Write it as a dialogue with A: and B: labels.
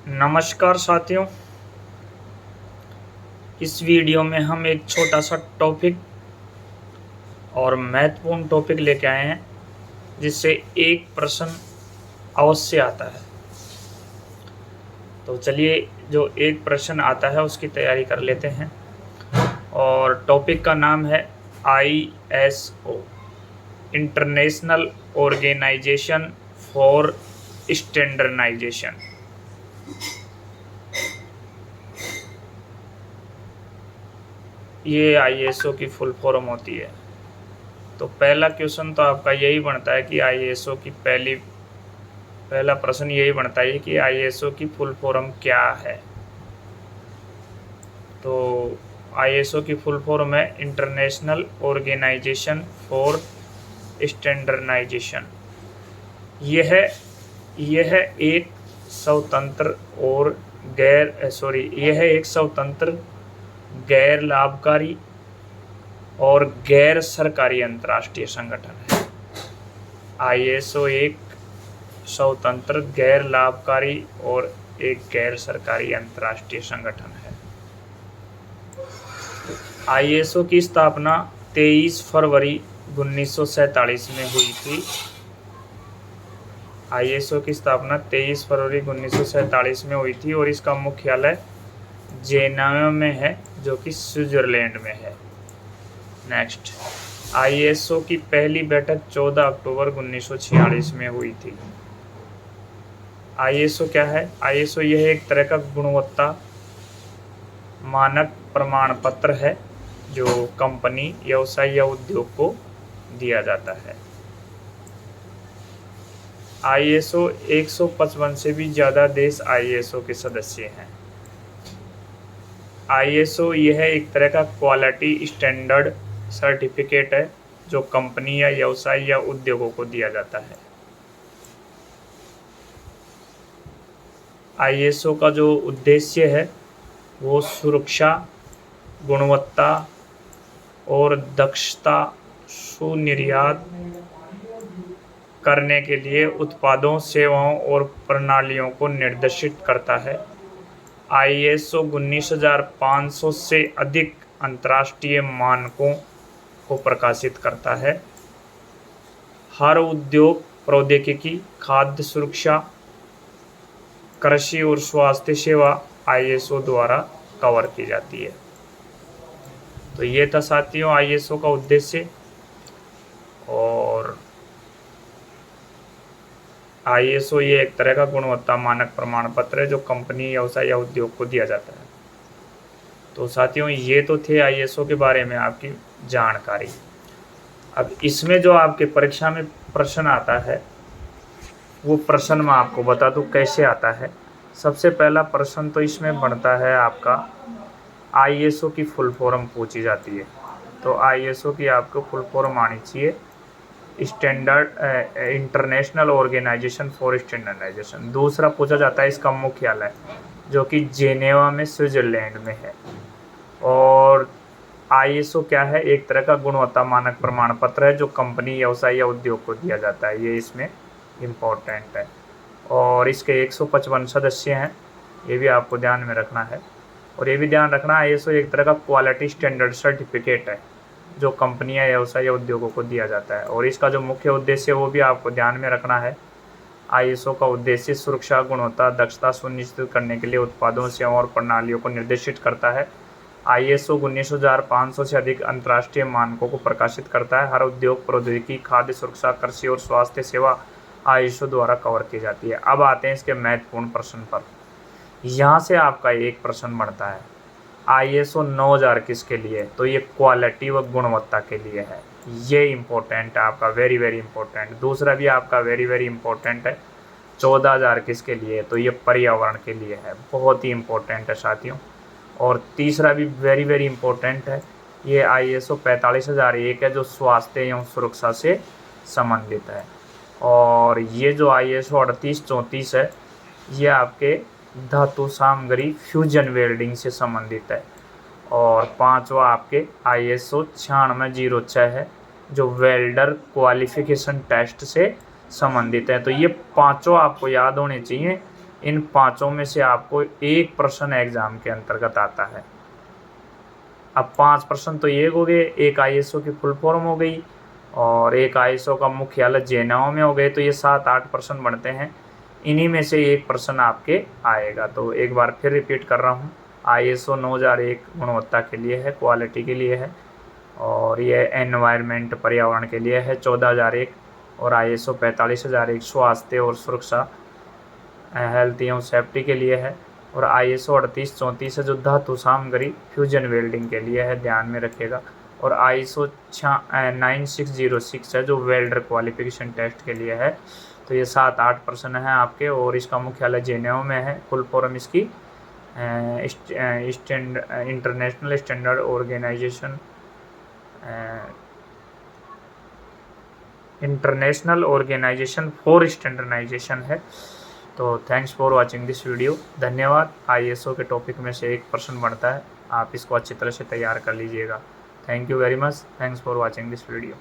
A: नमस्कार साथियों। इस वीडियो में हम एक छोटा सा टॉपिक और महत्वपूर्ण टॉपिक लेके आए हैं जिससे एक प्रश्न अवश्य आता है। तो चलिए जो एक प्रश्न आता है उसकी तैयारी कर लेते हैं। और टॉपिक का नाम है ISO, international organization for standardization. ये ISO की फुल फॉर्म होती है। तो पहला क्वेश्चन तो आपका यही बनता है कि ISO की पहला प्रश्न यही बनता है कि ISO की फुल फॉर्म क्या है। तो ISO की फुल फॉर्म है इंटरनेशनल ऑर्गेनाइजेशन फॉर स्टैंडर्डाइजेशन। यह एक स्वतंत्र और गैर लाभकारी और गैर सरकारी अंतर्राष्ट्रीय संगठन है। ISO एक स्वतंत्र, गैर लाभकारी और एक गैर सरकारी अंतर्राष्ट्रीय संगठन है। ISO की स्थापना 23 फरवरी 1947 में हुई थी। ISO की स्थापना 23 फरवरी 1947 में हुई थी और इसका मुख्यालय जेनेवा में है, जो कि स्विट्जरलैंड में है। नेक्स्ट, ISO की पहली बैठक 14 अक्टूबर 1946 में हुई थी। ISO क्या है? ISO यह एक तरह का गुणवत्ता मानक प्रमाण पत्र है जो कंपनी, व्यवसाय या उद्योग को दिया जाता है। ISO 155 से भी ज़्यादा देश ISO के सदस्य हैं। ISO यह एक तरह का क्वालिटी स्टैंडर्ड सर्टिफिकेट है जो कंपनी या व्यवसाय या उद्योगों को दिया जाता है। ISO का जो उद्देश्य है वो सुरक्षा, गुणवत्ता और दक्षता सुनिर्यात करने के लिए उत्पादों, सेवाओं और प्रणालियों को निर्देशित करता है। ISO 19,500 से अधिक अंतर्राष्ट्रीय मानकों को प्रकाशित करता है। हर उद्योग, प्रौद्योगिकी, खाद्य सुरक्षा, कृषि और स्वास्थ्य सेवा ISO द्वारा कवर की जाती है। तो ये था साथियों ISO का उद्देश्य। और ISO ये एक तरह का गुणवत्ता मानक प्रमाण पत्र है जो कंपनी, व्यवसाय या उद्योग को दिया जाता है। तो साथियों ये तो थे ISO के बारे में आपकी जानकारी। अब इसमें जो आपके परीक्षा में प्रश्न आता है वो प्रश्न मैं आपको बता दूं कैसे आता है। सबसे पहला प्रश्न तो इसमें बनता है आपका ISO की फुल फॉर्म पूछी जाती है। तो ISO की आपको फुल फॉर्म आनी चाहिए इंटरनेशनल ऑर्गेनाइजेशन फॉर स्टैंडर्डाइजेशन। दूसरा पूछा जाता है इसका मुख्यालय, जो कि जेनेवा में स्विट्जरलैंड में है। और ISO क्या है? एक तरह का गुणवत्ता मानक प्रमाण पत्र है जो कंपनी, व्यवसाय या उद्योग को दिया जाता है। ये इसमें इम्पोर्टेंट है। और इसके 155 सदस्य हैं, ये भी आपको ध्यान में रखना है। और ये भी ध्यान रखना ISO एक तरह का क्वालिटी स्टैंडर्ड सर्टिफिकेट है जो कंपनियां, व्यवसाय या उद्योगों को दिया जाता है। और इसका जो मुख्य उद्देश्य है वो भी आपको ध्यान में रखना है। ISO का उद्देश्य सुरक्षा, गुणवत्ता, दक्षता सुनिश्चित करने के लिए उत्पादों, सेवाओं और प्रणालियों को निर्देशित करता है। ISO 19,500 से अधिक अंतर्राष्ट्रीय मानकों को प्रकाशित करता है। हर उद्योग, प्रौद्योगिकी, खाद्य सुरक्षा, कृषि और स्वास्थ्य सेवा ISO द्वारा कवर की जाती है। अब आते हैं इसके महत्वपूर्ण प्रश्न पर। यहाँ से आपका एक प्रश्न बनता है ISO 9000 किसके लिए? तो ये क्वालिटी व गुणवत्ता के लिए है। ये इम्पोर्टेंट है आपका, वेरी वेरी इंपॉर्टेंट। दूसरा भी आपका वेरी वेरी इंपॉर्टेंट है 14,000 किसके लिए? तो ये पर्यावरण के लिए है, बहुत ही इंपॉर्टेंट है साथियों। और तीसरा भी वेरी वेरी इंपॉर्टेंट है, ये ISO 45,001 है जो स्वास्थ्य एवं सुरक्षा से संबंधित है। और ये जो ISO 3834 है ये आपके धातु सामग्री फ्यूजन वेल्डिंग से संबंधित है। और पांचवा आपके ISO 9606 है जो वेल्डर क्वालिफिकेशन टेस्ट से संबंधित है। तो ये पांचों आपको याद होने चाहिए। इन पाँचों में से आपको एक प्रश्न एग्ज़ाम के अंतर्गत आता है। अब 5 प्रश्न तो ये हो गए, एक आईएसओ की फुल फॉर्म हो गई और एक आईएसओ का मुख्यालय जेनेवा में हो गए, तो ये 7-8 प्रश्न बनते हैं। इन्हीं में से एक प्रश्न आपके आएगा। तो एक बार फिर रिपीट कर रहा हूँ, आईएसओ 9001 गुणवत्ता के लिए है, क्वालिटी के लिए है, और ये एनवायरनमेंट पर्यावरण के लिए है 14001, और आईएसओ 45001 स्वास्थ्य और सुरक्षा हेल्थ एवं सेफ्टी के लिए है, और आईएसओ 3834 है जो धातु सामग्री फ्यूजन वेल्डिंग के लिए है, ध्यान में रखिएगा, और आईएसओ 9606 है जो वेल्डर क्वालिफिकेशन टेस्ट के लिए है। तो ये 7-8 प्रश्न हैं आपके, और इसका मुख्यालय जेनेवा में है। फुल फॉर्म इसकी international standard organization, international organization for standardization है। तो thanks for watching this video, धन्यवाद। आईएसओ के टॉपिक में से एक प्रश्न बनता है, आप इसको अच्छी तरह से तैयार कर लीजिएगा। Thank you very much, thanks for watching this video.